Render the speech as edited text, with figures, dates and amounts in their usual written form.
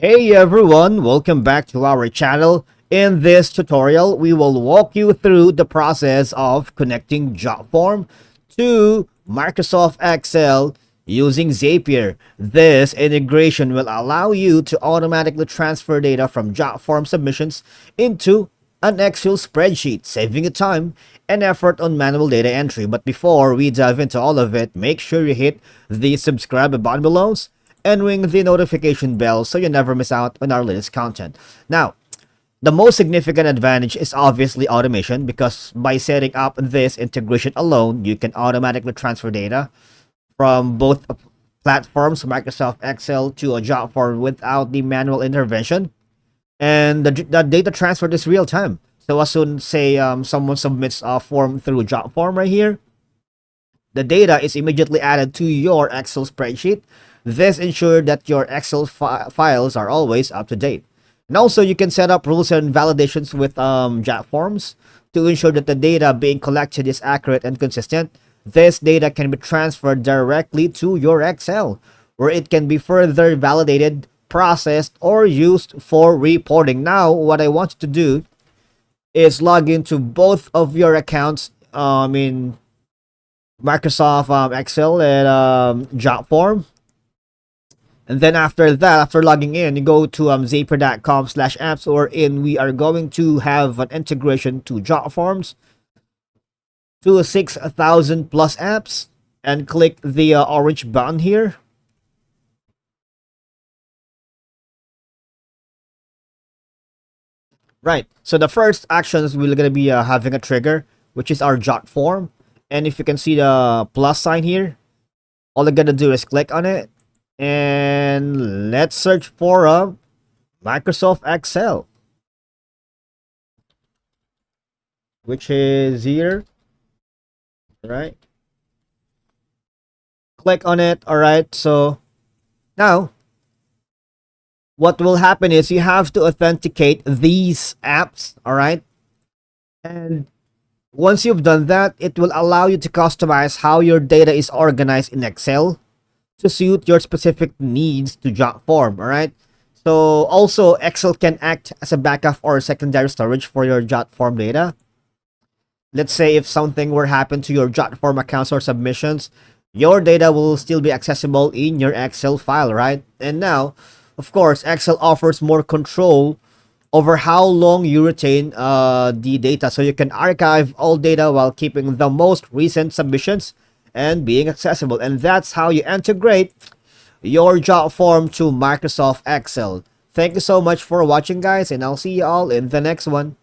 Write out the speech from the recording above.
Hey everyone, welcome back to our channel. In this tutorial, we will walk you through the process of connecting Jotform to Microsoft Excel using Zapier. This integration will allow you to automatically transfer data from Jotform submissions into an Excel spreadsheet, saving you time and effort on manual data entry. But before we dive into all of it, make sure you hit the subscribe button below and ring the notification bell so you never miss out on our latest content. Now, the most significant advantage is obviously automation, because by setting up this integration alone, you can automatically transfer data from both platforms, Microsoft Excel to a Jotform, without the manual intervention. And the data transfer is real time. So as soon say someone submits a form through Jotform right here, the data is immediately added to your Excel spreadsheet. This ensures that your Excel files are always up to date. And also, you can set up rules and validations with Jotforms to ensure that the data being collected is accurate and consistent. This data can be transferred directly to your Excel, where it can be further validated, processed, or used for reporting. Now, what I want you to do is log into both of your accounts in Microsoft Excel and Jotform. And then after that, after logging in, you go to zapier.com/apps, or we are going to have an integration to Jotforms to 6,000 plus apps, and click the orange button here. Right, so the first actions we're going to be having a trigger, which is our Jotform. And if you can see the plus sign here, all you're going to do is click on it. And let's search for Microsoft Excel, which is here, right? Click on it. All right, so now what will happen is you have to authenticate these apps. All right, and once you've done that, it will allow you to customize how your data is organized in Excel to suit your specific needs to Jotform. All right, so also Excel can act as a backup or secondary storage for your Jotform data. Let's say if something were happen to your Jotform accounts or submissions, your data will still be accessible in your Excel file, right? And now, of course, Excel offers more control over how long you retain the data, so you can archive all data while keeping the most recent submissions and being accessible. And that's how you integrate your Jotform to Microsoft Excel. Thank you so much for watching, guys, and I'll see you all in the next one.